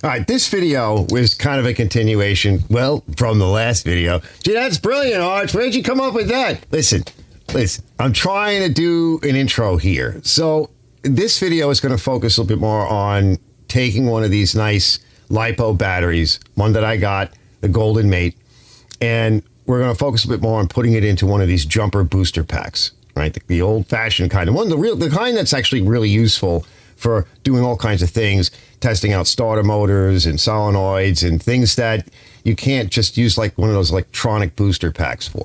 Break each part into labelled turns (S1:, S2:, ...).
S1: All right, this video was kind of a continuation, well, from the last video. Gee, that's brilliant, Arch. Where'd you come up with that? Listen, I'm trying to do an intro here. So this video is going to focus a little bit more on taking one of these nice LifePo batteries, one that I got, the GoldenMate, and we're going to focus a bit more on putting it into one of these jumper booster packs, right? The old-fashioned kind, the kind that's actually really useful for doing all kinds of things, testing out starter motors and solenoids and things that you can't just use like one of those electronic booster packs for.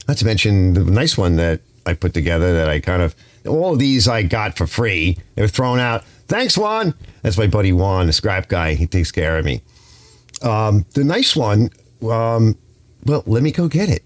S1: Not to mention the nice one that I put together that all of these I got for free. They were thrown out. Thanks, Juan. That's my buddy Juan, the scrap guy. He takes care of me. The nice one, well, let me go get it.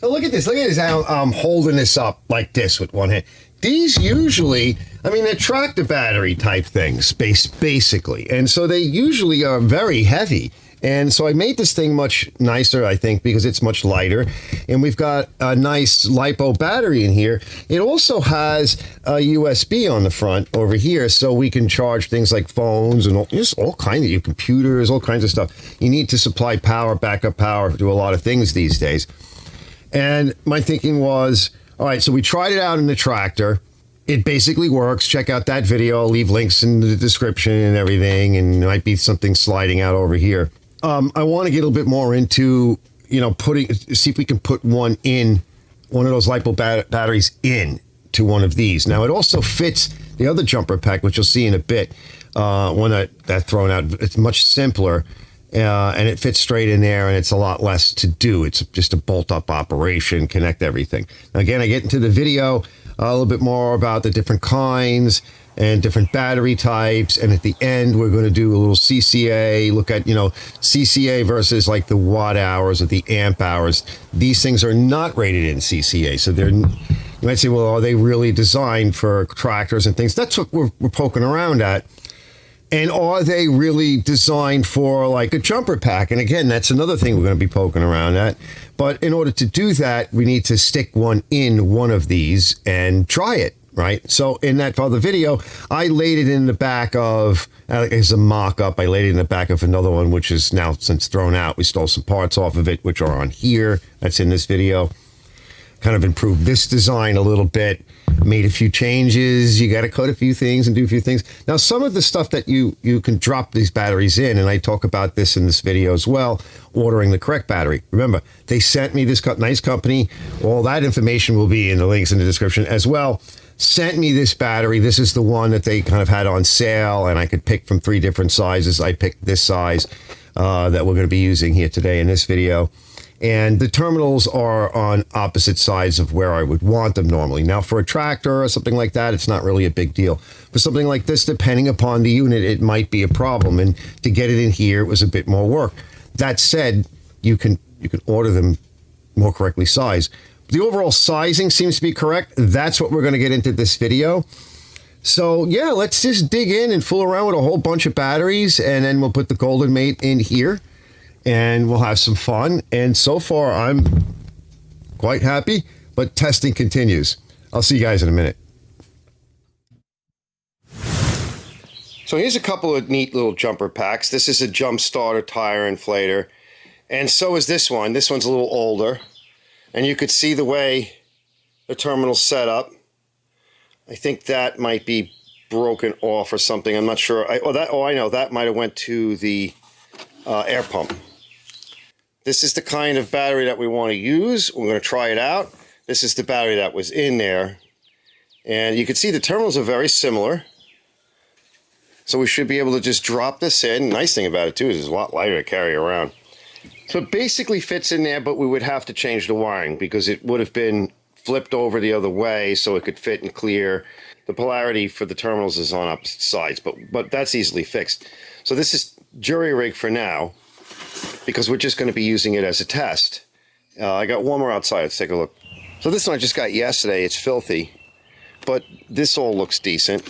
S1: So look at this. Look at this. How I'm holding this up like this with one hand. These usually, they're tractor battery type things, basically. And so they usually are very heavy. And so I made this thing much nicer, I think, because it's much lighter. And we've got a nice LifePo battery in here. It also has a USB on the front over here, so we can charge things like phones and all kinds of your computers, all kinds of stuff. You need to supply power, backup power to a lot of things these days. And my thinking was, all right, so we tried it out in the tractor. It basically works. Check out that video. I'll leave links in the description and everything, and there might be something sliding out over here. I want to get a little bit more into, see if we can put one of those LifePo batteries in to one of these. Now, it also fits the other jumper pack, which you'll see in a bit. One that's thrown out, it's much simpler. And it fits straight in there, and it's a lot less to do. It's just a bolt-up operation, connect everything. Now, again, I get into the video a little bit more about the different kinds and different battery types, and at the end, we're going to do a little CCA, look at, CCA versus like the watt hours or the amp hours. These things are not rated in CCA, so you might say, well, are they really designed for tractors and things? That's what we're poking around at. And are they really designed for like a jumper pack? And again, that's another thing we're going to be poking around at. But in order to do that, we need to stick one in one of these and try it, right? So in that other video, I laid it in the back of, as a mock-up, I laid it in the back of another one, which is now since thrown out. We stole some parts off of it, which are on here. That's in this video. Kind of improved this design a little bit. Made a few changes. You got to cut a few things and do a few things. Now, some of the stuff that you can drop these batteries in, and I talk about this in this video as well, ordering the correct battery. Remember, they sent me this nice company. All that information will be in the links in the description as well. Sent me this battery. This is the one that they kind of had on sale, and I could pick from 3 different sizes. I picked this size that we're going to be using here today in this video. And the terminals are on opposite sides of where I would want them normally. Now, for a tractor or something like that, it's not really a big deal. For something like this, depending upon the unit, it might be a problem. And to get it in here, it was a bit more work. That said, you can order them more correctly sized. The overall sizing seems to be correct. That's what we're going to get into this video. So, yeah, let's just dig in and fool around with a whole bunch of batteries, and then we'll put the GoldenMate in here. And we'll have some fun. And so far, I'm quite happy, but testing continues. I'll see you guys in a minute. So here's a couple of neat little jumper packs. This is a jump starter tire inflator. And so is this one. This one's a little older. And you could see the way the terminal's set up. I think that might be broken off or something. I'm not sure. I know. That might have went to the air pump. This is the kind of battery that we want to use. We're going to try it out. This is the battery that was in there. And you can see the terminals are very similar. So we should be able to just drop this in. Nice thing about it too is it's a lot lighter to carry around. So it basically fits in there, but we would have to change the wiring because it would have been flipped over the other way so it could fit and clear. The polarity for the terminals is on opposite sides, but that's easily fixed. So this is jury rig for now, because we're just going to be using it as a test. I got one more outside. Let's take a look. So this one I just got yesterday. It's filthy, but this all looks decent.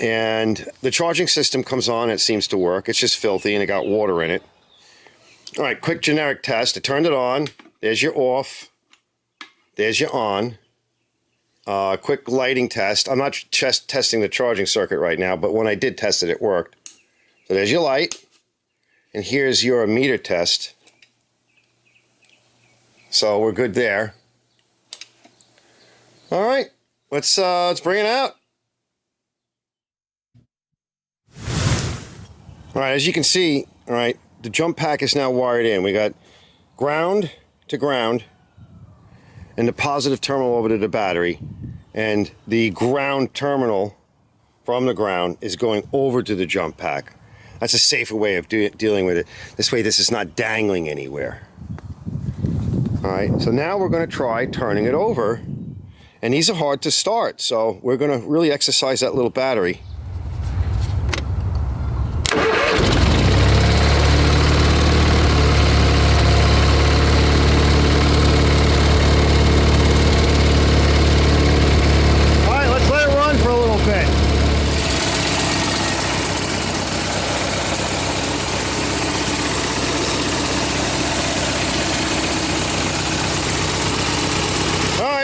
S1: And the charging system comes on. It seems to work. It's just filthy, and it got water in it. All right, quick generic test. I turned it on. There's your off. There's your on. quick lighting test. I'm not just testing the charging circuit right now, but when I did test it, it worked. So there's your light, and here's your meter test. So we're good there. All right, let's bring it out. All right, as you can see, all right, the jump pack is now wired in. We got ground to ground, and the positive terminal over to the battery, and the ground terminal from the ground is going over to the jump pack. That's a safer way of dealing with it. This way, this is not dangling anywhere. All right, so now we're going to try turning it over, and these are hard to start, so we're going to really exercise that little battery.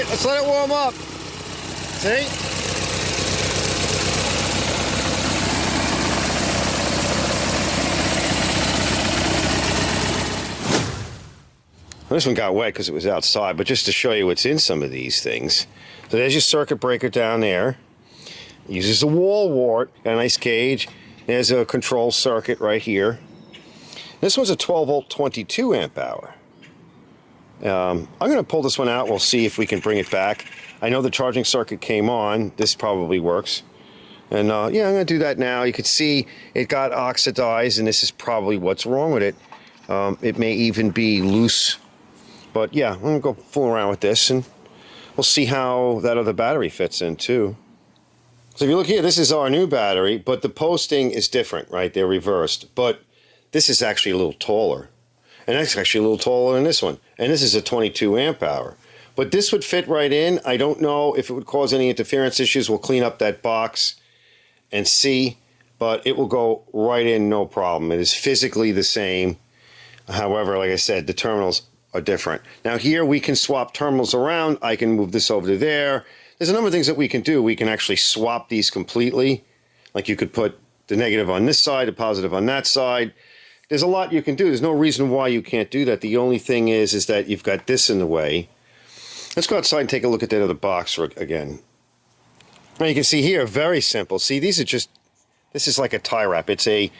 S1: Let's let it warm up. See? This one got wet because it was outside, but just to show you what's in some of these things. So there's your circuit breaker down there. It uses a wall wart, got a nice gauge. There's a control circuit right here. This one's a 12 volt 22 amp hour. I'm going to pull this one out. We'll see if we can bring it back. I know the charging circuit came on. This probably works. And yeah, I'm going to do that now. You can see it got oxidized, and this is probably what's wrong with it. It may even be loose. But yeah, I'm going to go fool around with this, and we'll see how that other battery fits in too. So if you look here, this is our new battery, but the posting is different, right? They're reversed. But this is actually a little taller. And that's actually a little taller than this one. And this is a 22 amp hour. But this would fit right in. I don't know if it would cause any interference issues. We'll clean up that box and see. But it will go right in, no problem. It is physically the same. However, like I said, the terminals are different. Now here we can swap terminals around. I can move this over to there. There's a number of things that we can do. We can actually swap these completely. Like you could put the negative on this side, the positive on that side. There's a lot you can do. There's no reason why you can't do that. The only thing is that you've got this in the way. Let's go outside and take a look at that other box again. Now you can see here, very simple. See, these are just, this is like a tie wrap. It's a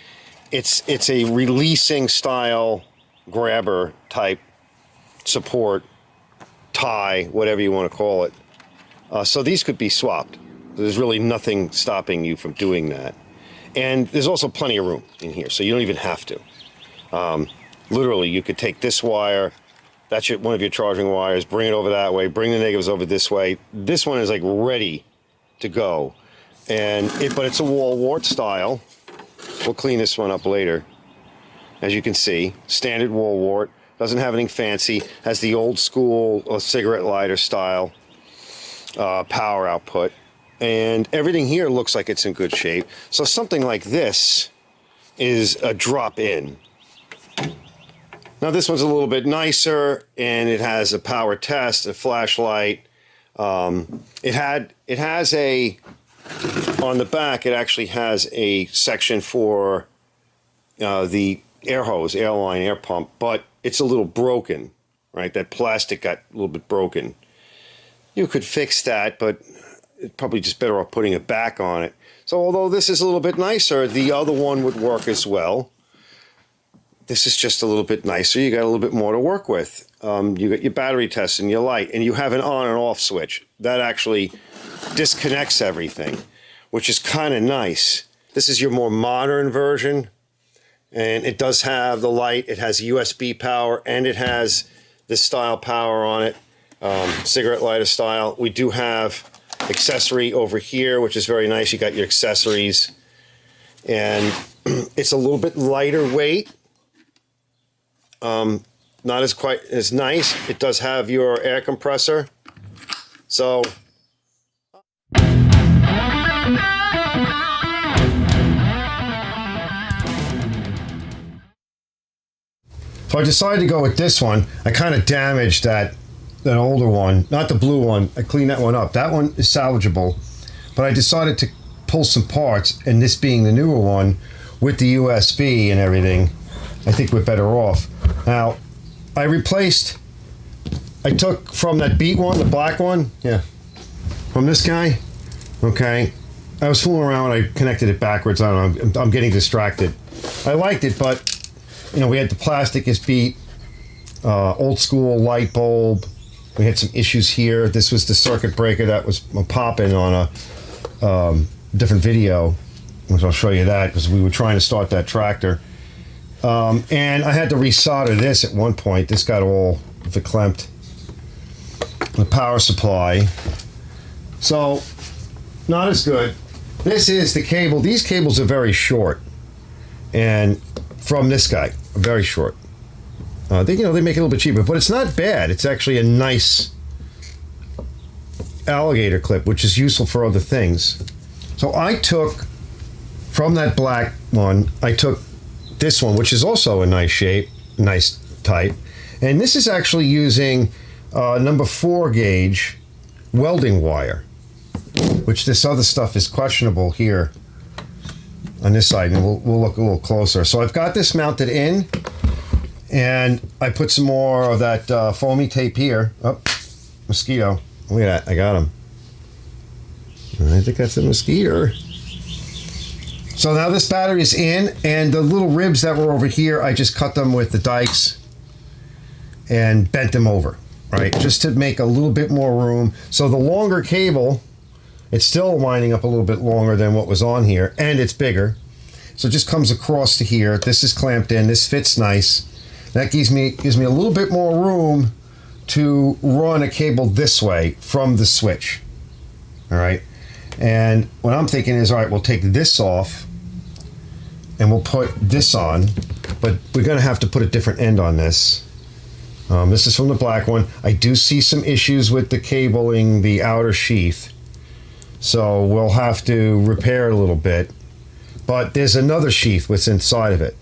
S1: releasing style grabber type support, tie, whatever you want to call it. So these could be swapped. There's really nothing stopping you from doing that. And there's also plenty of room in here, so you don't even have to. Literally, you could take this wire, that's one of your charging wires, bring it over that way, bring the negatives over this way. This one is like ready to go. But it's a wall wart style. We'll clean this one up later. As you can see, standard wall wart, doesn't have anything fancy, has the old school cigarette lighter style power output. And everything here looks like it's in good shape. So something like this is a drop in. Now this one's a little bit nicer, and it has a power test, a flashlight. It has a, on the back, it actually has a section for the air hose, airline, air pump, but it's a little broken, right? That plastic got a little bit broken. You could fix that, but it's probably just better off putting it back on it. So although this is a little bit nicer, the other one would work as well. This is just a little bit nicer. You got a little bit more to work with. You got your battery test and your light, and you have an on and off switch. That actually disconnects everything, which is kind of nice. This is your more modern version, and it does have the light. It has USB power, and it has this style power on it, cigarette lighter style. We do have accessory over here, which is very nice. You got your accessories, and it's a little bit lighter weight. Not as quite as nice. It does have your air compressor. So I decided to go with this one. I kind of damaged that that older one, not the blue one. I cleaned that one up. That one is salvageable, but I decided to pull some parts, and this being the newer one with the USB and everything, I think we're better off. Now, I took from that beat one, the black one, yeah, from this guy, okay. I was fooling around when I connected it backwards. I don't know, I'm getting distracted. I liked it, but, you know, we had the plastic is beat, old school light bulb. We had some issues here. This was the circuit breaker that was popping on a different video, which I'll show you that because we were trying to start that tractor. And I had to resolder this at one point. This got all verklempt. The power supply. So, not as good. This is the cable. These cables are very short. And from this guy, very short. They make it a little bit cheaper, but it's not bad. It's actually a nice alligator clip, which is useful for other things. So I took from that black one, I took this one, which is also a nice shape, nice type. And this is actually using number 4 gauge welding wire, which this other stuff is questionable here on this side, and we'll look a little closer. So I've got this mounted in, and I put some more of that foamy tape here. Oh, mosquito. Look at that, I got him. I think that's a mosquito. So now this battery is in, and the little ribs that were over here, I just cut them with the dikes and bent them over, right? Just to make a little bit more room. So the longer cable, it's still winding up a little bit longer than what was on here, and it's bigger. So it just comes across to here. This is clamped in. This fits nice. That gives me a little bit more room to run a cable this way from the switch. All right. And what I'm thinking is, all right, we'll take this off and we'll put this on, but we're going to have to put a different end on this. This is from the black one. I do see some issues with the cabling, the outer sheath. So we'll have to repair it a little bit. But there's another sheath what's inside of it.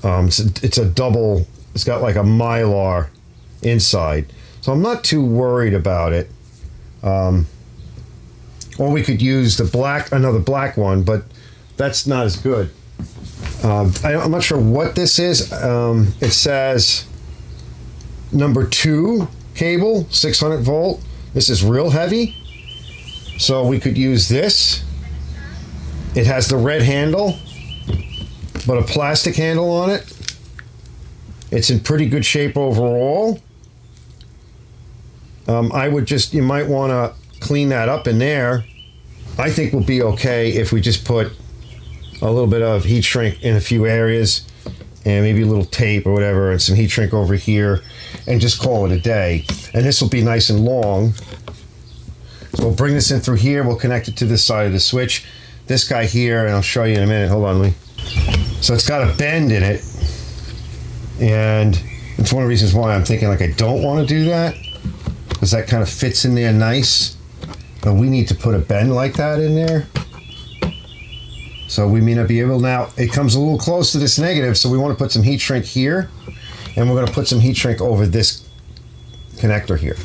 S1: It's a double, it's got like a Mylar inside. So I'm not too worried about it. Or we could use another black one, but that's not as good. I'm not sure what this is. It says number 2 cable, 600 volt. This is real heavy. So we could use this. It has the red handle, but a plastic handle on it. It's in pretty good shape overall. You might want to clean that up in there. I think we'll be okay if we just put a little bit of heat shrink in a few areas and maybe a little tape or whatever and some heat shrink over here and just call it a day. And this will be nice and long. So we'll bring this in through here. We'll connect it to this side of the switch. This guy here, and I'll show you in a minute. Hold on, So it's got a bend in it. And it's one of the reasons why I'm thinking like I don't want to do that, because that kind of fits in there nice. But we need to put a bend like that in there. So we may not be able. Now it comes a little close to this negative, so we want to put some heat shrink here, and we're going to put some heat shrink over this connector here,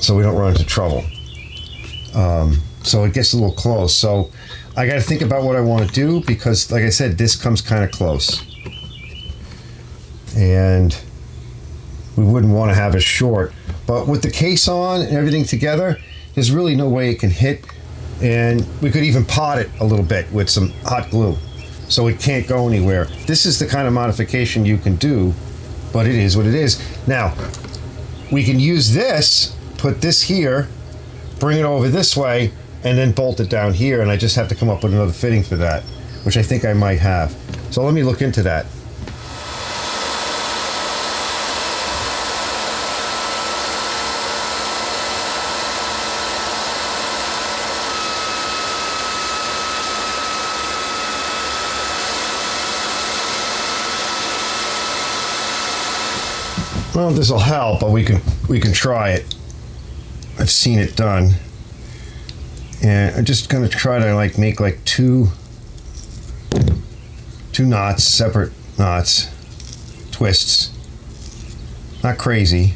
S1: so we don't run into trouble. So it gets a little close. So I got to think about what I want to do, because like I said, this comes kind of close. And we wouldn't want to have it short. But with the case on and everything together, there's really no way it can hit. And we could even pot it a little bit with some hot glue, so it can't go anywhere. This is the kind of modification you can do, but it is what it is. Now, we can use this, put this here, bring it over this way, and then bolt it down here, and I just have to come up with another fitting for that, which I think I might have. So let me look into that. Well, this will help, but we can try it. I've seen it done, and I'm just gonna try to make two knots, separate knots, twists, Not crazy.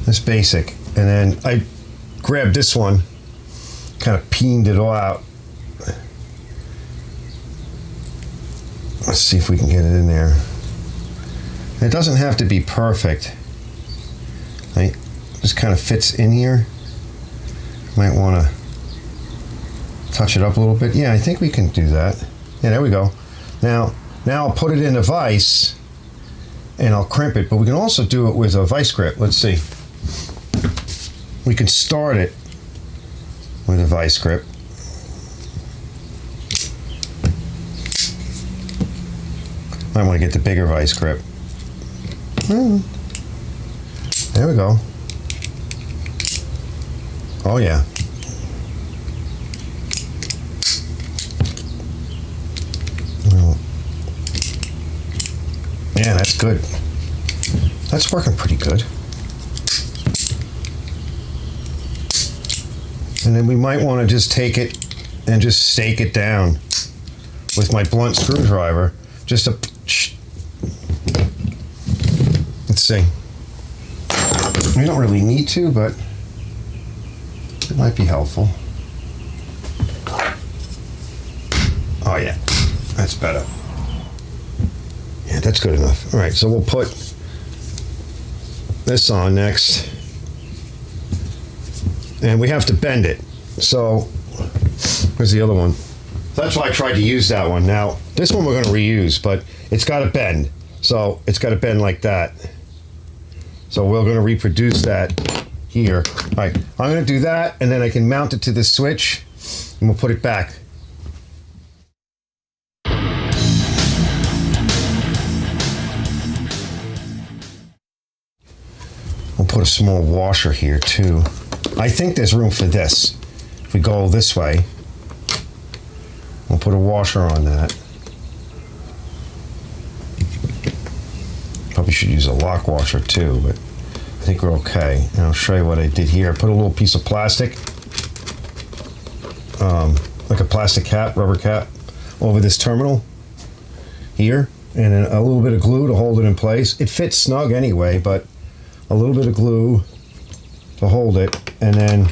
S1: That's basic. And then I grabbed this one, kind of peened it all out. Let's see if we can get it in there. It doesn't have to be perfect. It just kind of fits in here. Might want to touch it up a little bit. Yeah, I think we can do that. Yeah, there we go. Now I'll put it in a vise and I'll crimp it, but we can also do it with a vice grip. Let's see. We can start it with a vice grip. I want to get the bigger vice grip. There we go. Oh yeah. Well, yeah, that's good. That's working pretty good. And then we might want to just take it and just stake it down with my blunt screwdriver. Just a... Let's see. We don't really need to, but it might be helpful. Oh yeah, that's better. Yeah, that's good enough. All right, so we'll put this on next. And we have to bend it. So, where's the other one? That's why I tried to use that one. Now, this one we're going to reuse, but it's got to bend. So, it's got to bend like that. So, we're going to reproduce that here. All right, I'm going to do that, and then I can mount it to this switch, and we'll put it back. We'll put a small washer here, too. I think there's room for this. If we go this way, we'll put a washer on that. Probably should use a lock washer too, but I think we're okay. And I'll show you what I did here. I put a little piece of plastic, like a plastic cap, rubber cap, over this terminal here, and then a little bit of glue to hold it in place. It fits snug anyway, but a little bit of glue to hold it, and then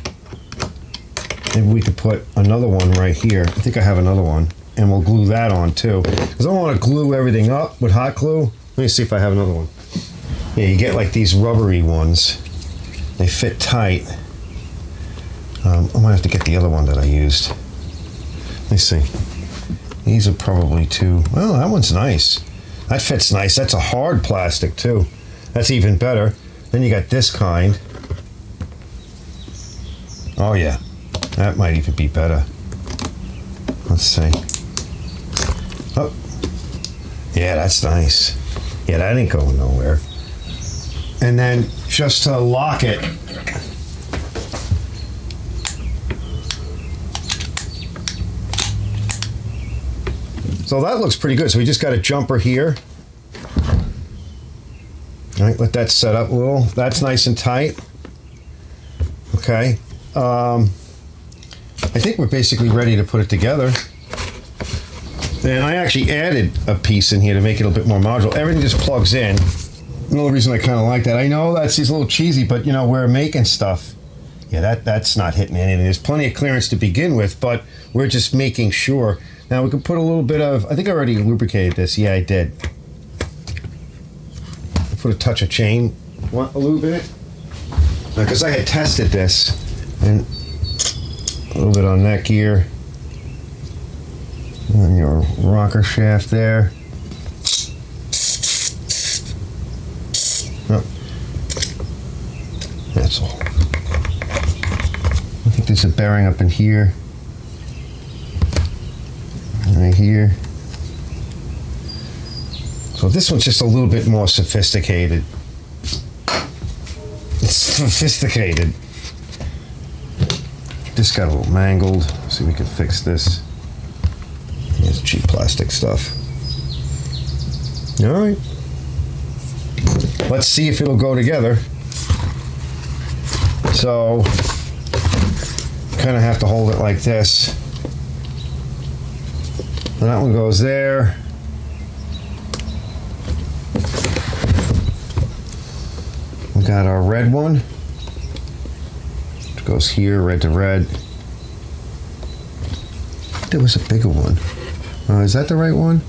S1: maybe we could put another one right here. I think I have another one, and we'll glue that on too, because I don't want to glue everything up with hot glue. Let me see if I have another one. Yeah, you get like these rubbery ones. They fit tight. I might have to get the other one that I used. Let me see. These are probably too... Well, that one's nice. That fits nice. That's a hard plastic too. That's even better. Then you got this kind. Oh yeah, that might even be better. Let's see. Oh, yeah, that's nice. Yeah, that ain't going nowhere. And then just to lock it, so that looks pretty good. So we just got a jumper here. All right, let that set up a little. That's nice and tight. Okay. I think we're basically ready to put it together. And I actually added a piece in here to make it a bit more modular. Everything just plugs in. Another reason I kind of like that. I know that's a little cheesy, but you know, we're making stuff. Yeah, that's not hitting anything. There's plenty of clearance to begin with, but we're just making sure. Now we can put a little bit of, I think I already lubricated this. Yeah, I did. I put a touch of chain. Want a lube in it? Because I had tested this. And a little bit on that gear. And your rocker shaft there. Oh. That's all. I think there's a bearing up in here. Right here. So this one's just a little bit more sophisticated. It's sophisticated. This got a little mangled. See if we can fix this. It's cheap plastic stuff. All right. Let's see if it'll go together. So, kind of have to hold it like this. And that one goes there. got our red one. It goes here, red to red. There was a bigger one. Is that the right one?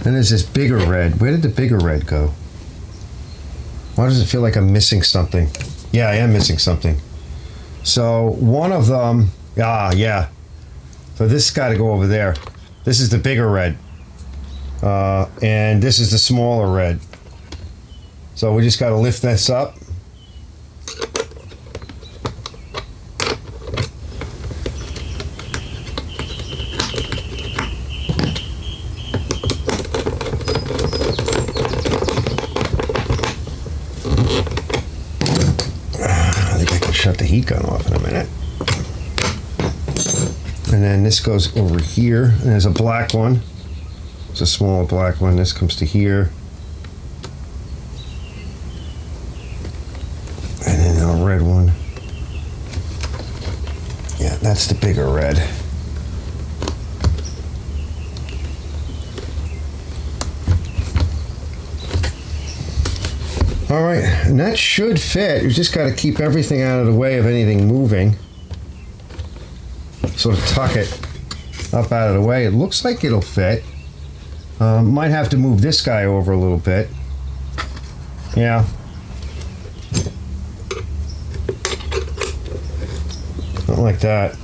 S1: And there's this bigger red. Where did the bigger red go? Why does it feel like I'm missing something? Yeah, I am missing something. So one of them, yeah. So this got to go over there. This is the bigger red. And this is the smaller red. So we just got to lift this up. Shut the heat gun off in a minute. And then this goes over here. And there's a black one. It's a smaller black one. This comes to here. And then a red one. Yeah, that's the bigger red. All right, and that should fit. You just got to keep everything out of the way of anything moving. Sort of tuck it up out of the way. It looks like it'll fit. Might have to move this guy over a little bit. Yeah. Not like that.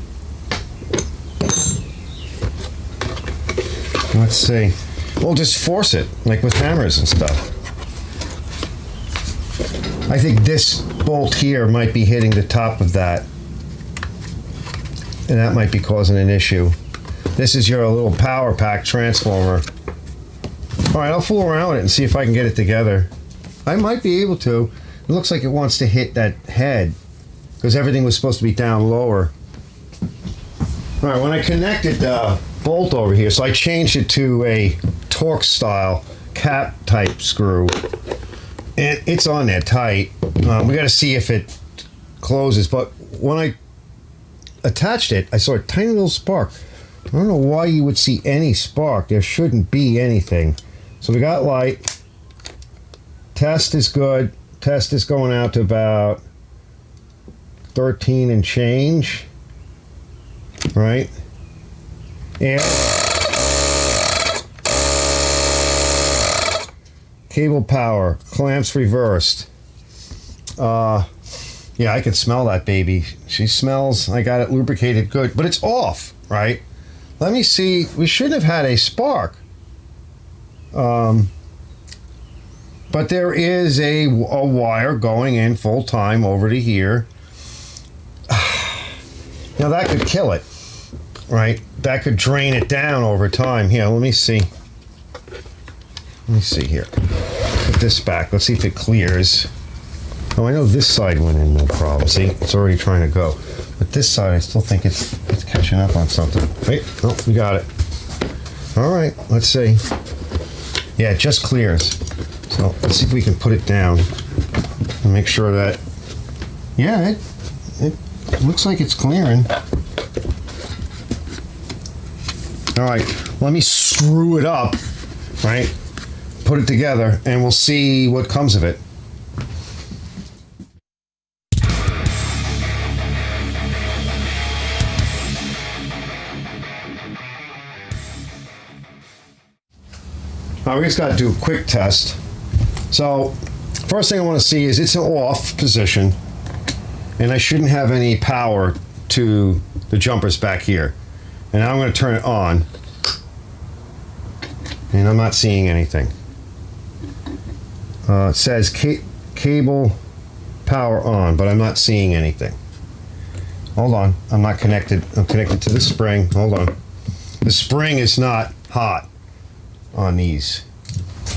S1: Let's see. We'll just force it, like with hammers and stuff. I think this bolt here might be hitting the top of that. And that might be causing an issue. This is your little power pack transformer. All right, I'll fool around with it and see if I can get it together. I might be able to. It looks like it wants to hit that head because everything was supposed to be down lower. All right, when I connected the bolt over here, so I changed it to a Torx style cap type screw. And it's on there tight. We got to see if it closes. But when I attached it, I saw a tiny little spark. I don't know why you would see any spark. There shouldn't be anything. So we got light. Test is good. Test is going out to about 13 and change. Right? And cable power, clamps reversed. Yeah, I can smell that baby. She smells, I got it lubricated good, but it's off, right? Let me see, we should have had a spark. But there is a wire going in full time over to here. Now that could kill it, right? That could drain it down over time. Here, let me see. Let me see here. Put this back. Let's see if it clears. Oh, I know this side went in, no problem. See, it's already trying to go. But this side, I still think it's catching up on something. Wait, oh, we got it. All right, let's see. Yeah, it just clears. So let's see if we can put it down and make sure that, yeah, it looks like it's clearing. All right, let me screw it up, right? Put it together and we'll see what comes of it. Now we just got to do a quick test. So first thing I want to see is it's an off position and I shouldn't have any power to the jumpers back here. And now I'm going to turn it on and I'm not seeing anything. It says cable power on, but I'm not seeing anything. Hold on, I'm not connected. I'm connected to the spring. Hold on. The spring is not hot on these.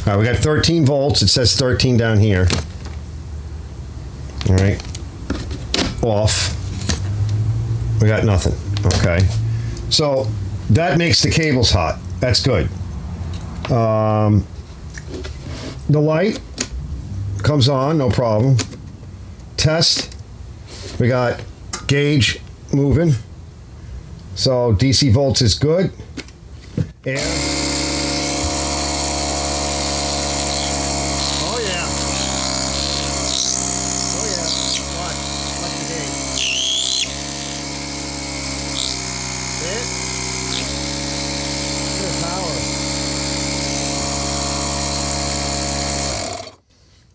S1: All right, we got 13 volts. It says 13 down here. All right, off. We got nothing. Okay, so that makes the cables hot. That's good. The light comes on, no problem. Test. We got gauge moving. So DC volts is good. And oh yeah.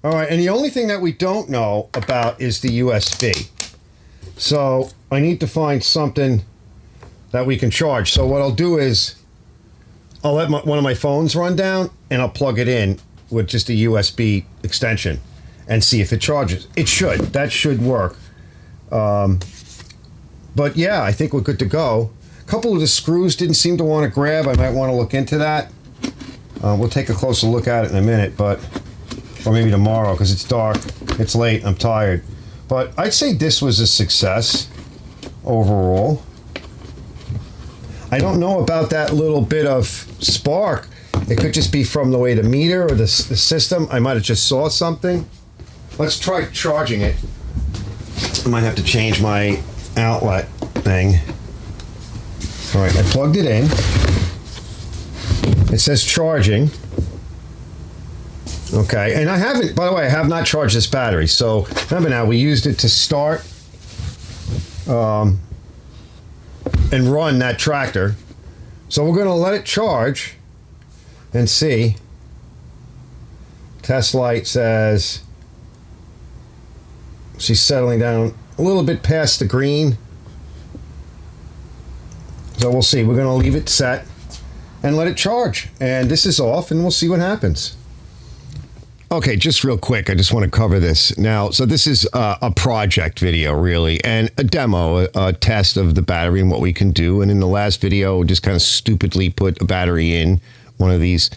S1: All right, and the only thing that we don't know about is the USB. So I need to find something that we can charge. So what I'll do is I'll let one of my phones run down and I'll plug it in with just a USB extension and see if it charges. It should. That should work. But yeah, I think we're good to go. A couple of the screws didn't seem to want to grab. I might want to look into that. We'll take a closer look at it in a minute, or maybe tomorrow because it's dark, it's late, I'm tired. But I'd say this was a success overall. I don't know about that little bit of spark. It could just be from the way the meter or the system. I might have just saw something. Let's try charging it. I might have to change my outlet thing. All right, I plugged it in. It says charging. Okay, and I haven't, by the way, I have not charged this battery. So remember now, we used it to start and run that tractor. So we're going to let it charge and see. Test light says she's settling down a little bit past the green. So we'll see. We're going to leave it set and let it charge. And this is off, and we'll see what happens. Okay, just real quick, I just want to cover this. Now, so this is a project video, really, and a demo, a test of the battery and what we can do. And in the last video, just kind of stupidly put a battery in one of these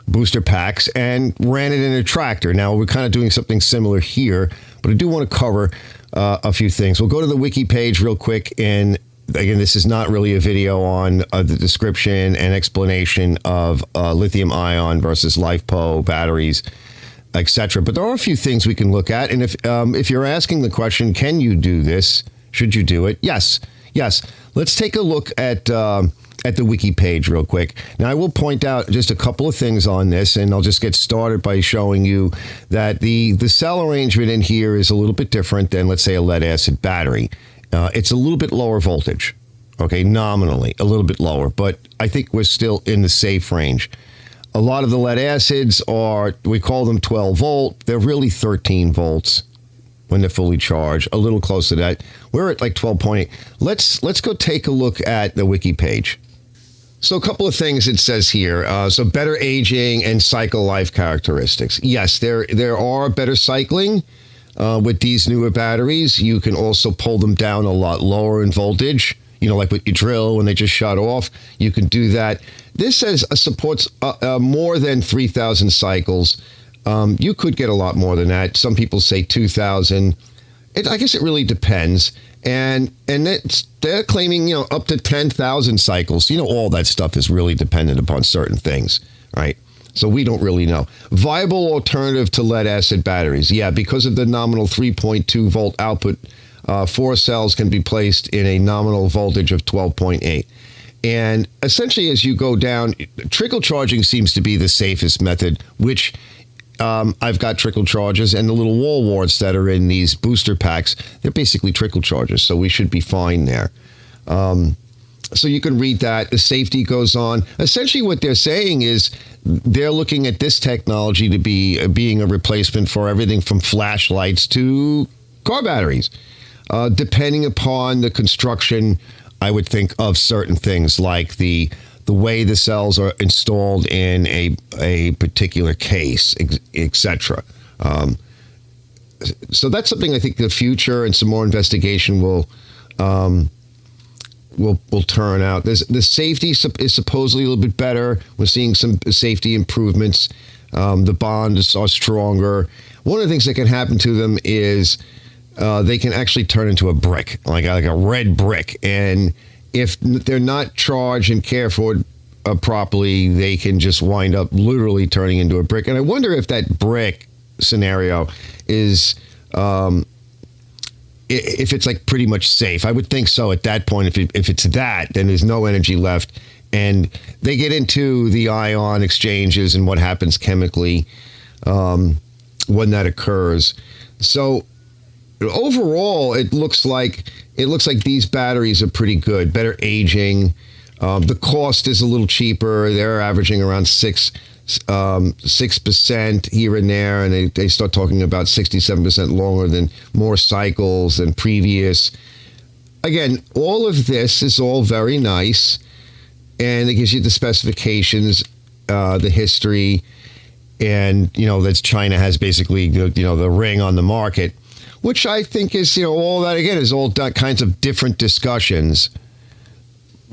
S1: booster packs and ran it in a tractor. Now, we're kind of doing something similar here, but I do want to cover a few things. We'll go to the Wiki page real quick, and again, this is not really a video on the description and explanation of lithium ion versus LifePo batteries, etc. But there are a few things we can look at. And if you're asking the question, can you do this? Should you do it? Yes. Let's take a look at the Wiki page real quick. Now, I will point out just a couple of things on this, and I'll just get started by showing you that the cell arrangement in here is a little bit different than, let's say, a lead-acid battery. It's a little bit lower voltage, okay, nominally, a little bit lower, but I think we're still in the safe range. A lot of the lead acids are, we call them 12 volt. They're really 13 volts when they're fully charged, a little close to that. We're at like 12.8. Let's go take a look at the Wiki page. So a couple of things it says here. So better aging and cycle life characteristics. Yes, there are better cycling. With these newer batteries, you can also pull them down a lot lower in voltage. You know, like with your drill when they just shut off, you can do that. This says supports more than 3,000 cycles. You could get a lot more than that. Some people say 2,000. I guess it really depends. And they're claiming, you know, up to 10,000 cycles. You know, all that stuff is really dependent upon certain things, right? So we don't really know. Viable alternative to lead-acid batteries. Yeah, because of the nominal 3.2 volt output, 4 cells can be placed in a nominal voltage of 12.8. And essentially, as you go down, trickle charging seems to be the safest method, which I've got trickle chargers, and the little wall warts that are in these booster packs, they're basically trickle chargers, so we should be fine there. So you can read that. The safety goes on. Essentially what they're saying is they're looking at this technology to be being a replacement for everything from flashlights to car batteries, depending upon the construction, I would think, of certain things like the way the cells are installed in a particular case, etc. So that's something I think the future and some more investigation will turn out. The safety is supposedly a little bit better. We're seeing some safety improvements. The bonds are stronger. One of the things that can happen to them is they can actually turn into a brick, like a red brick. And if they're not charged and cared for properly, they can just wind up literally turning into a brick. And I wonder if that brick scenario is... if it's like pretty much safe. I would think so at that point. If it's that, then there's no energy left. And they get into the ion exchanges and what happens chemically when that occurs. So overall, it looks like these batteries are pretty good, better aging. The cost is a little cheaper. They're averaging around 6% here and there, and they start talking about 67% longer than more cycles than previous. Again, all of this is all very nice, and it gives you the specifications, the history, and that China has basically the ring on the market, which I think is all that again is all kinds of different discussions.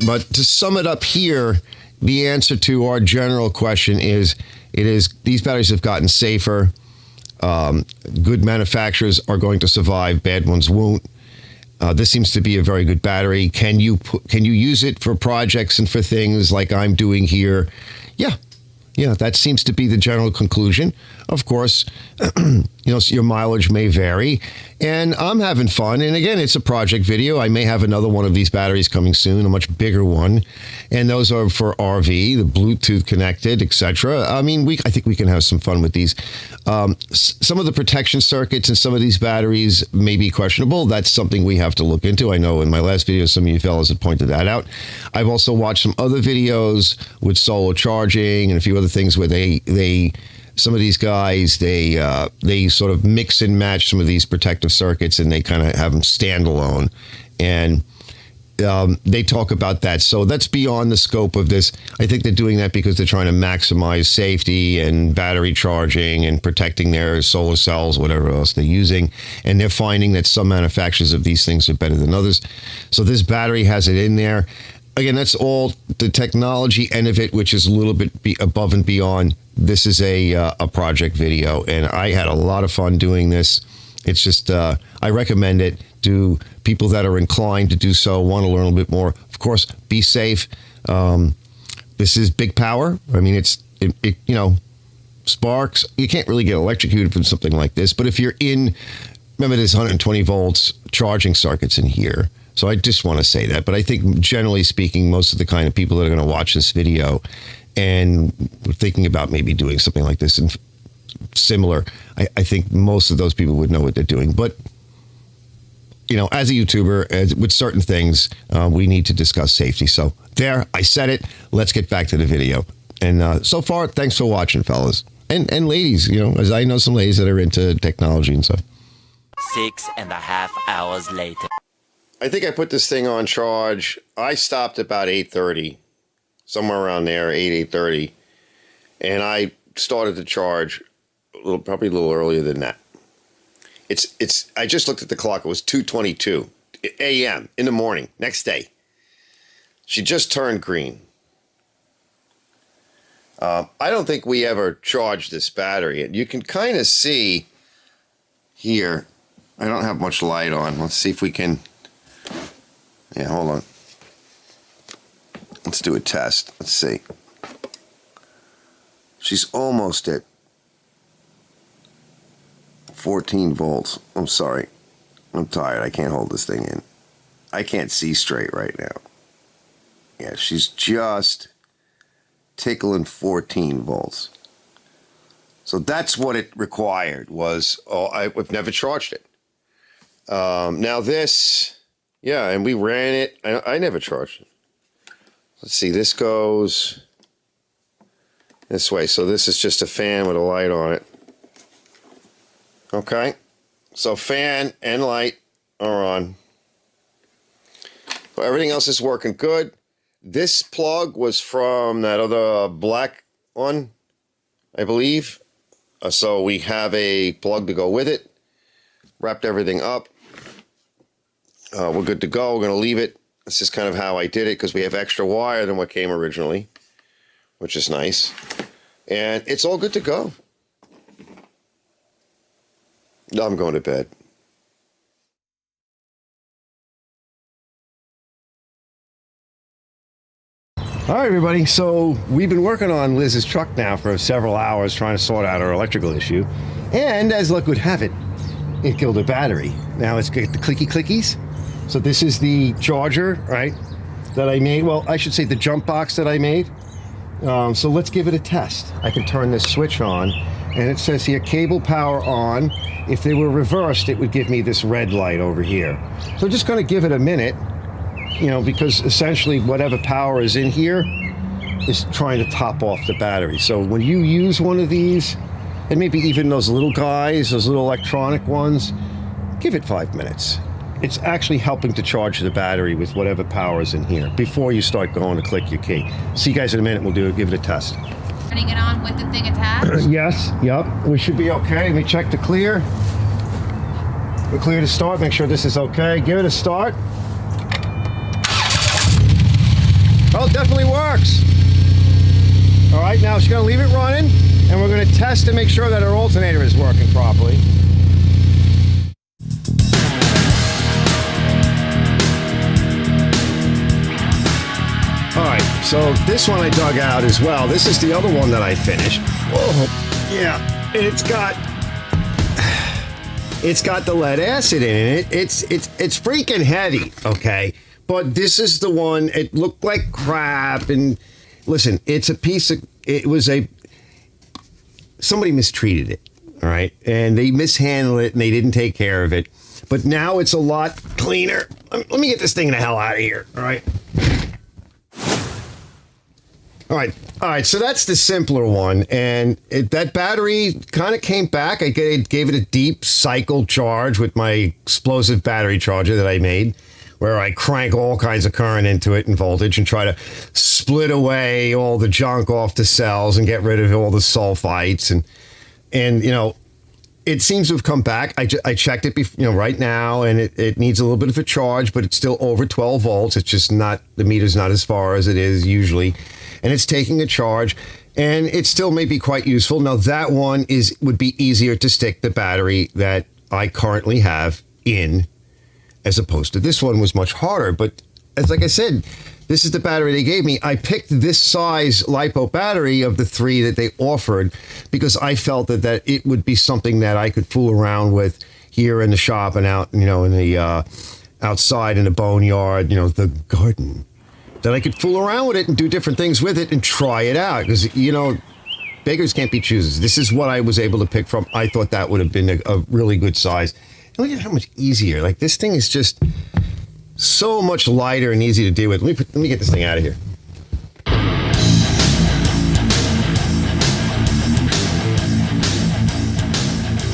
S1: But to sum it up here, the answer to our general question is these batteries have gotten safer. Good manufacturers are going to survive, bad ones won't. This seems to be a very good battery. Can you use it for projects and for things like I'm doing here? Yeah, that seems to be the general conclusion. Of course, your mileage may vary, and I'm having fun. And again, it's a project video. I may have another one of these batteries coming soon, a much bigger one, and those are for RV, the Bluetooth connected, etc. I mean, I think we can have some fun with these. Some of the protection circuits in some of these batteries may be questionable. That's something we have to look into. I know in my last video, some of you fellas had pointed that out. I've also watched some other videos with solar charging and a few other things where some of these guys, they sort of mix and match some of these protective circuits, and they kind of have them standalone. And they talk about that. So that's beyond the scope of this. I think they're doing that because they're trying to maximize safety and battery charging and protecting their solar cells, whatever else they're using. And they're finding that some manufacturers of these things are better than others. So this battery has it in there. Again, that's all the technology end of it, which is a little bit above and beyond. This is a project video, and I had a lot of fun doing this. It's just, I recommend it to people that are inclined to do so, want to learn a little bit more. Of course, be safe. This is big power. I mean, it sparks. You can't really get electrocuted from something like this, but if you're remember there's 120 volts charging circuits in here. So I just want to say that. But I think generally speaking, most of the kind of people that are going to watch this video and thinking about maybe doing something like this and similar, I think most of those people would know what they're doing. But, as a YouTuber, with certain things, we need to discuss safety. So there, I said it. Let's get back to the video. And so far, thanks for watching, fellas. And ladies, as I know some ladies that are into technology and stuff.
S2: 6.5 hours later.
S1: I think I put this thing on charge. I stopped about 8:30, somewhere around there, 8:30, and I started to charge probably a little earlier than that. I just looked at the clock. It was 2:22 a.m. in the morning, next day. She just turned green. I don't think we ever charged this battery, and you can kind of see here. I don't have much light on. Let's see if we can. Yeah, hold on. Let's do a test. Let's see. She's almost at 14 volts. I'm sorry. I'm tired. I can't hold this thing in. I can't see straight right now. Yeah, she's just tickling 14 volts. So that's what it required was, I've never charged it. Now this... Yeah, and we ran it. I never charged it. Let's see, this goes this way. So this is just a fan with a light on it. Okay. So fan and light are on. So everything else is working good. This plug was from that other black one, I believe. So we have a plug to go with it. Wrapped everything up. We're good to go. We're going to leave it. This is kind of how I did it because we have extra wire than what came originally, which is nice. And it's all good to go. I'm going to bed. All right, everybody. So we've been working on Liz's truck now for several hours trying to sort out her electrical issue. And as luck would have it, it killed her battery. Now let's get the clicky clickies. So this is the charger, right, that I made. Well, I should say the jump box that I made. So let's give it a test. I can turn this switch on, and it says here, cable power on. If they were reversed, it would give me this red light over here. So just going to give it a minute, because essentially whatever power is in here is trying to top off the battery. So when you use one of these, and maybe even those little guys, those little electronic ones, give it 5 minutes. It's actually helping to charge the battery with whatever power is in here before you start going to click your key. See you guys in a minute. We'll give it a test.
S3: Turning it on with the thing attached?
S1: Yes, yep. We should be okay. Let me check to clear. We're clear to start. Make sure this is okay. Give it a start. Oh, it definitely works. All right, now she's going to leave it running, and we're going to test to make sure that our alternator is working properly. All right, so this one I dug out as well. This is the other one that I finished. Oh, yeah, it's got the lead acid in it. It's freaking heavy, okay? But this is the one. It looked like crap, and listen, somebody mistreated it, all right? And they mishandled it, and they didn't take care of it. But now it's a lot cleaner. Let me get this thing the hell out of here, all right? All right, so that's the simpler one, and that battery kind of came back. I gave it a deep cycle charge with my explosive battery charger that I made, where I crank all kinds of current into it and voltage and try to split away all the junk off the cells and get rid of all the sulfites, and you know, it seems to have come back. I checked it right now, and it needs a little bit of a charge, but it's still over 12 volts. It's just not, the meter's not as far as it is usually. And it's taking a charge, and it still may be quite useful. Now, that one would be easier to stick the battery that I currently have in, as opposed to this one was much harder. But like I said, this is the battery they gave me. I picked this size LifePo battery of the 3 that they offered because I felt that it would be something that I could fool around with here in the shop and out, in the outside in the boneyard, the garden. That I could fool around with it and do different things with it and try it out. Because, beggars can't be choosers. This is what I was able to pick from. I thought that would have been a really good size. And look at how much easier. Like, this thing is just so much lighter and easy to deal with. Let me get this thing out of here.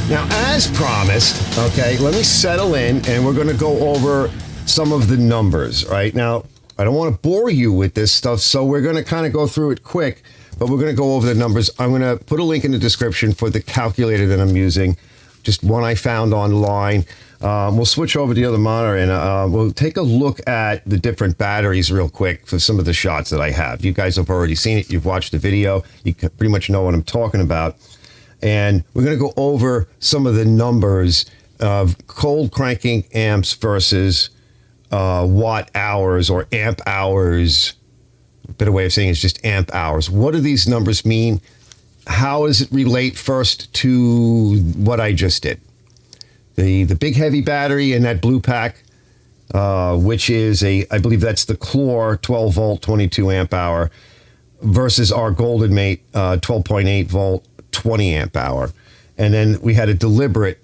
S1: Now, as promised, okay, let me settle in, and we're going to go over some of the numbers, right? Now, I don't want to bore you with this stuff, so we're going to kind of go through it quick, but we're going to go over the numbers. I'm going to put a link in the description for the calculator that I'm using, just one I found online. We'll switch over to the other monitor, and we'll take a look at the different batteries real quick for some of the shots that I have. You guys have already seen it. You've watched the video. You pretty much know what I'm talking about. And we're going to go over some of the numbers of cold cranking amps versus watt hours or amp hours. A better way of saying it is just amp hours. What do these numbers mean? How does it relate first to what I just did? The big heavy battery in that blue pack, which is I believe that's the Chlor 12 volt 22 amp hour versus our GoldenMate 12.8 volt 20 amp hour. And then we had a deliberate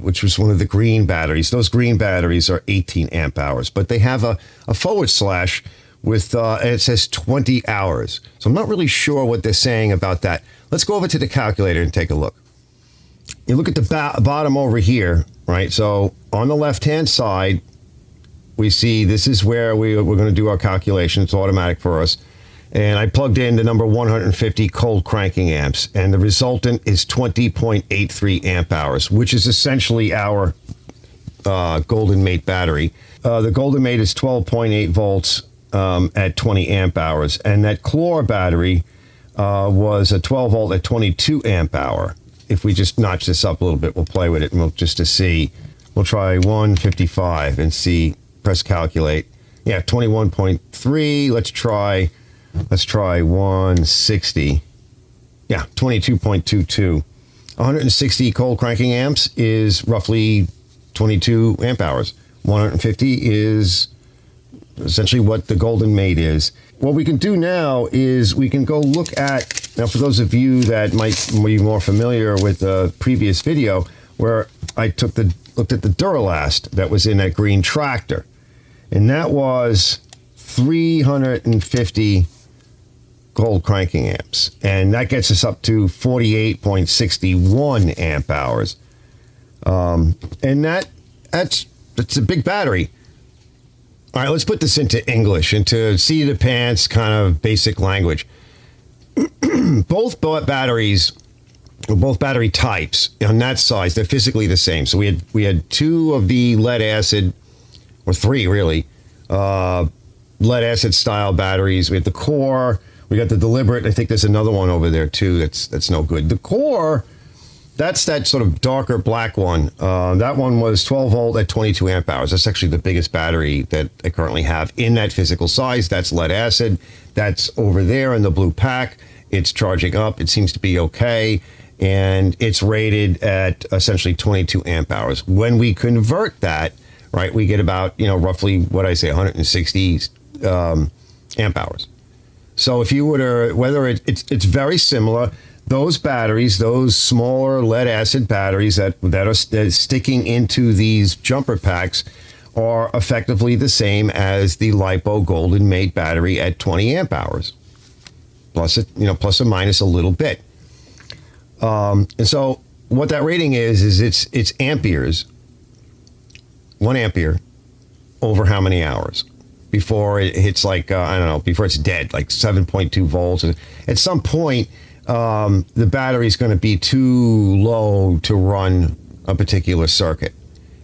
S1: which was one of the green batteries. Those green batteries are 18 amp hours, but they have a forward slash with, and it says 20 hours. So I'm not really sure what they're saying about that. Let's go over to the calculator and take a look. You look at the bottom over here, right? So on the left-hand side, we see this is where we're going to do our calculation. It's automatic for us. And I plugged in the number 150 cold cranking amps, and the resultant is 20.83 amp hours, which is essentially our GoldenMate battery. The GoldenMate is 12.8 volts at 20 amp hours, and that Chlor battery was a 12 volt at 22 amp hour. If we just notch this up a little bit, we'll play with it, and we'll try 155 and see, press calculate. Yeah, 21.3, let's try 160. Yeah, 22.22. 160 cold cranking amps is roughly 22 amp hours. 150 is essentially what the GoldenMate is. What we can do now is we can go look at, now for those of you that might be more familiar with the previous video where I looked at the Duralast that was in that green tractor. And that was 350 cold cranking amps, and that gets us up to 48.61 amp hours. And that's a big battery. All right, let's put this into English, into seat of the pants kind of basic language. Both batteries, or both battery types on that size, they're physically the same. So we had two of the lead acid, or three really, lead acid style batteries. We have the core. We got the deliberate. I think there's another one over there too. That's no good. The core, that's that sort of darker black one. That one was 12 volt at 22 amp hours. That's actually the biggest battery that I currently have in that physical size. That's lead acid. That's over there in the blue pack. It's charging up. It seems to be okay. And it's rated at essentially 22 amp hours. When we convert that, right, we get about, roughly, what I say, 160 amp hours. So if you were to, whether it's very similar, those batteries, those smaller lead acid batteries that are sticking into these jumper packs are effectively the same as the LifePo GoldenMate battery at 20 amp hours, plus or minus a little bit. And so what that rating is it's amperes, 1 ampere over how many hours before it hits before it's dead, like 7.2 volts. And at some point, the battery is going to be too low to run a particular circuit.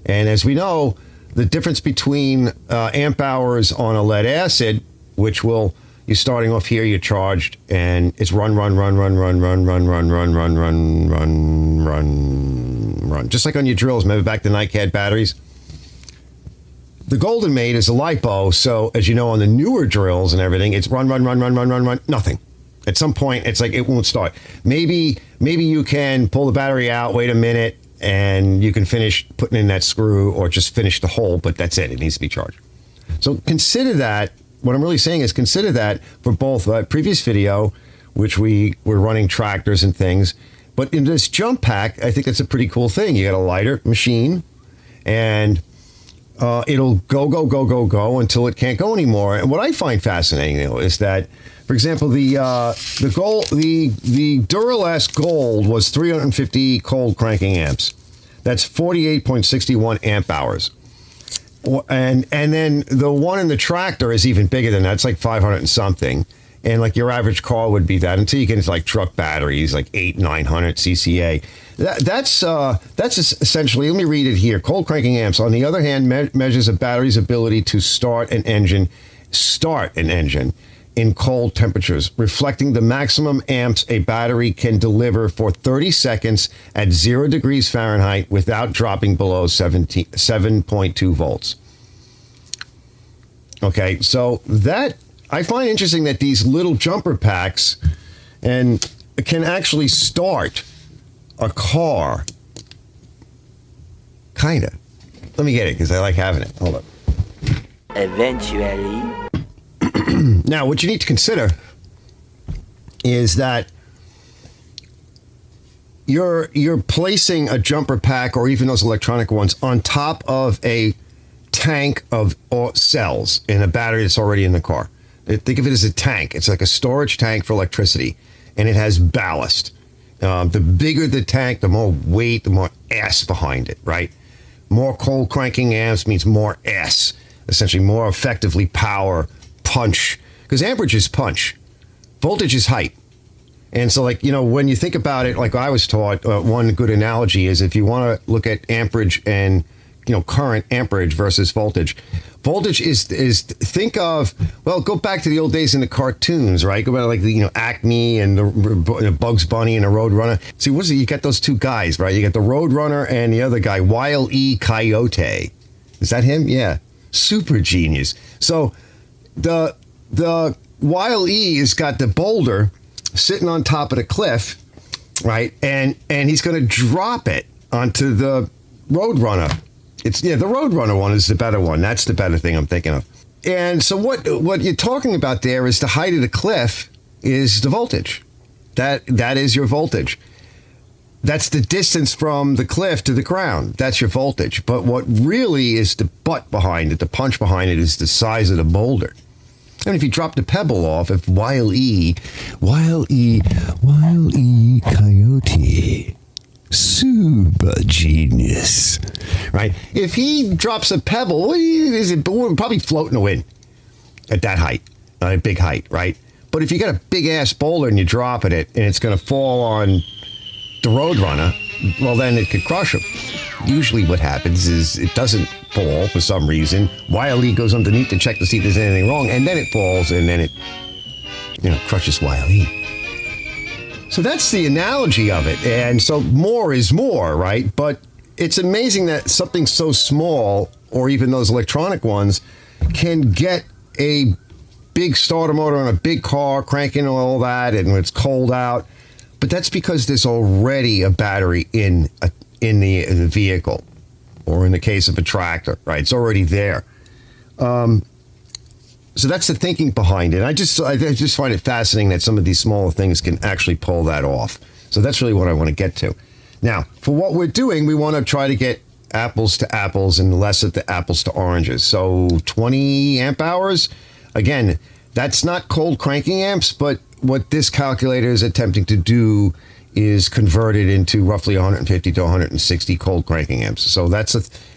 S1: And as we know, the difference between amp hours on a lead acid, which you're starting off here, you're charged, and it's run, just like on your drills. Remember back to NiCad batteries? The GoldenMate is a LifePo, so as you know, on the newer drills and everything, it's run, nothing. At some point, it's like it won't start. Maybe you can pull the battery out, wait a minute, and you can finish putting in that screw or just finish the hole, but that's it. It needs to be charged. So consider that. What I'm really saying is consider that for both previous video, which we were running tractors and things, but in this jump pack, I think it's a pretty cool thing. You got a lighter machine, and it'll go until it can't go anymore. And what I find fascinating, though, is that, for example, the Duralast Gold was 350 cold cranking amps. That's 48.61 amp hours. And then the one in the tractor is even bigger than that. It's like 500 and something. And like your average car would be that, until you get into like truck batteries, like 900 CCA. That's essentially, let me read it here. Cold cranking amps, on the other hand, measures a battery's ability to start an engine in cold temperatures, reflecting the maximum amps a battery can deliver for 30 seconds at 0 degrees Fahrenheit without dropping below 7.2 volts. Okay, so that I find interesting that these little jumper packs can actually start a car. Kinda. Let me get it because I like having it. Hold up.
S2: Eventually.
S1: Now, what you need to consider is that you're placing a jumper pack or even those electronic ones on top of a tank of cells in a battery that's already in the car. Think of it as a tank. It's like a storage tank for electricity, and it has ballast. The bigger the tank, the more weight, the more S behind it, right? More cold cranking amps means more S, essentially more effectively power, punch. Because amperage is punch. Voltage is height. And so, when you think about it, like I was taught, one good analogy is if you want to look at amperage and, current amperage versus voltage. Voltage is think of, go back to the old days in the cartoons, right? Go back to like the, Acme and the Bugs Bunny and the Roadrunner. See, what is it? You got those two guys, right? You got the Roadrunner and the other guy, Wile E. Coyote. Is that him? Yeah. Super genius. So the Wile E. has got the boulder sitting on top of the cliff, right? And he's going to drop it onto the Roadrunner. The Roadrunner one is the better one. That's the better thing I'm thinking of. And so what you're talking about there is the height of the cliff is the voltage. That is your voltage. That's the distance from the cliff to the ground. That's your voltage. But what really is the butt behind it, the punch behind it, is the size of the boulder. And if you drop the pebble off, if Wile E. Coyote, super genius, right? If he drops a pebble, what is it? Probably float in the wind at that height, at a big height, right? But if you got a big ass boulder and you're dropping it and it's going to fall on the Roadrunner, well, then it could crush him. Usually what happens is it doesn't fall for some reason. Wile E goes underneath to check to see if there's anything wrong, and then it falls, and then it, crushes Wile E. So that's the analogy of it. And so more is more, right? But it's amazing that something so small, or even those electronic ones, can get a big starter motor on a big car, cranking all that, and when it's cold out. But that's because there's already a battery in the vehicle, or in the case of a tractor, right? It's already there. So that's the thinking behind it. I just find it fascinating that some of these smaller things can actually pull that off. So that's really what I want to get to. Now, for what we're doing, we want to try to get apples to apples and less of the apples to oranges. So 20 amp hours, again, that's not cold cranking amps, but what this calculator is attempting to do is convert it into roughly 150 to 160 cold cranking amps. So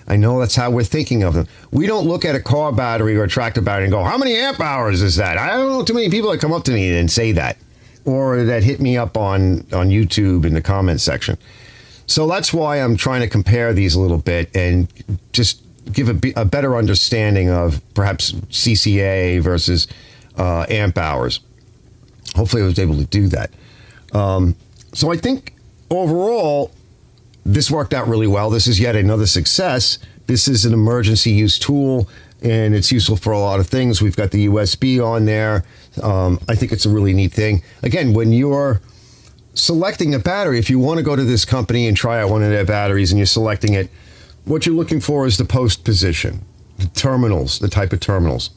S1: I know that's how we're thinking of them. We don't look at a car battery or a tractor battery and go, how many amp hours is that? I don't know too many people that come up to me and say that, or that hit me up on YouTube in the comments section. So that's why I'm trying to compare these a little bit and just give a better understanding of perhaps CCA versus amp hours. Hopefully I was able to do that. So I think overall, this worked out really well. This is yet another success. This is an emergency use tool, and it's useful for a lot of things. We've got the USB on there. I think it's a really neat thing. Again, when you're selecting a battery, if you want to go to this company and try out one of their batteries and you're selecting it, what you're looking for is the post position, the terminals, the type of terminals.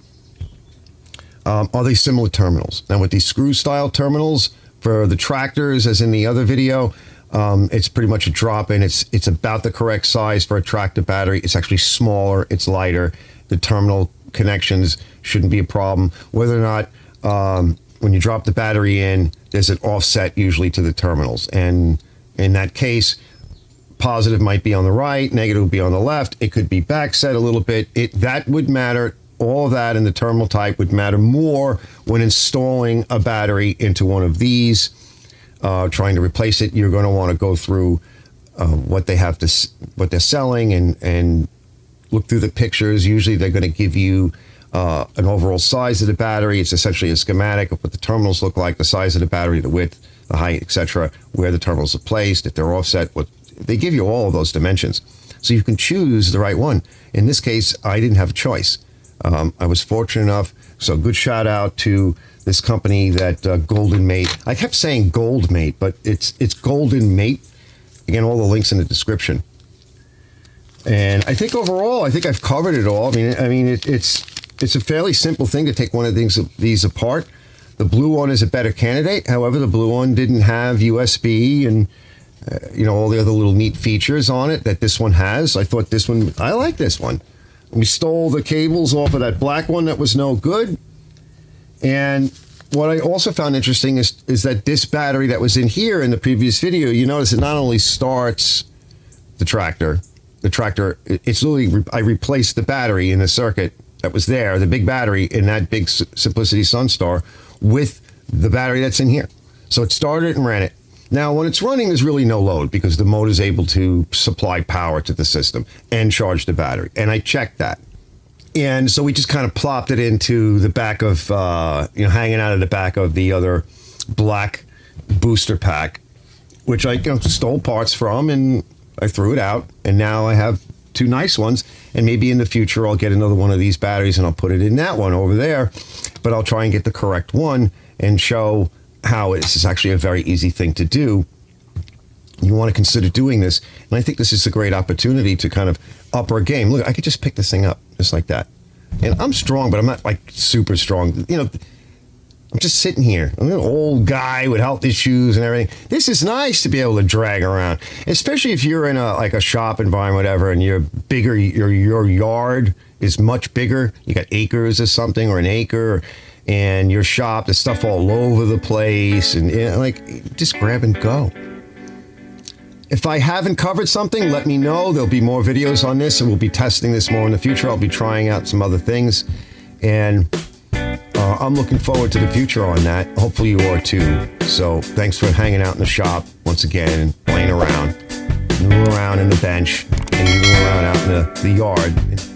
S1: Are they similar terminals? Now, with these screw-style terminals for the tractors, as in the other video, it's pretty much a drop-in. It's about the correct size for a tractor battery. It's actually smaller. It's lighter. The terminal connections shouldn't be a problem. Whether or not when you drop the battery in, there's an offset usually to the terminals. And in that case, positive might be on the right, negative would be on the left. It could be backset a little bit. That would matter. All of that in the terminal type would matter more when installing a battery into one of these. Trying to replace it, you're going to want to go through what they're selling and look through the pictures. Usually they're going to give you an overall size of the battery. It's essentially a schematic of what the terminals look like, the size of the battery, the width, the height, etc., where the terminals are placed, if they're offset. They give you all of those dimensions. So you can choose the right one. In this case, I didn't have a choice. I was fortunate enough. So good shout out to this company that GoldenMate. I kept saying GoldMate, but it's GoldenMate. Again, all the links in the description. And I think overall, I've covered it all. I mean, it's a fairly simple thing to take one of these apart. The blue one is a better candidate. However, the blue one didn't have USB and all the other little neat features on it that this one has. I thought this one, I like this one. We stole the cables off of that black one that was no good. And what I also found interesting is that this battery that was in here in the previous video, you notice it not only starts the tractor, it's literally, I replaced the battery in the circuit that was there, the big battery in that big Simplicity Sunstar with the battery that's in here. So it started it and ran it. Now, when it's running, there's really no load because the motor is able to supply power to the system and charge the battery. And I checked that. And so we just kind of plopped it into the back of, hanging out of the back of the other black booster pack, which I stole parts from and I threw it out. And now I have two nice ones. And maybe in the future, I'll get another one of these batteries and I'll put it in that one over there. But I'll try and get the correct one and show how this is actually a very easy thing to do. You want to consider doing this. And I think this is a great opportunity to kind of up our game. Look, I could just pick this thing up just like that. And I'm strong, but I'm not like super strong. I'm I'm just sitting here. I'm an old guy with health issues and everything. This is nice to be able to drag around, especially if you're in a shop environment, whatever, and you're bigger. Your yard is much bigger. You got acres or something, or an acre, and your shop, there's stuff all over the place, and like just grab and go. If I haven't covered something, let me know. There'll be more videos on this, and we'll be testing this more in the future. I'll be trying out some other things, and I'm looking forward to the future on that. Hopefully you are too. So thanks for hanging out in the shop once again and playing around, moving around in the bench, and moving around out in the yard.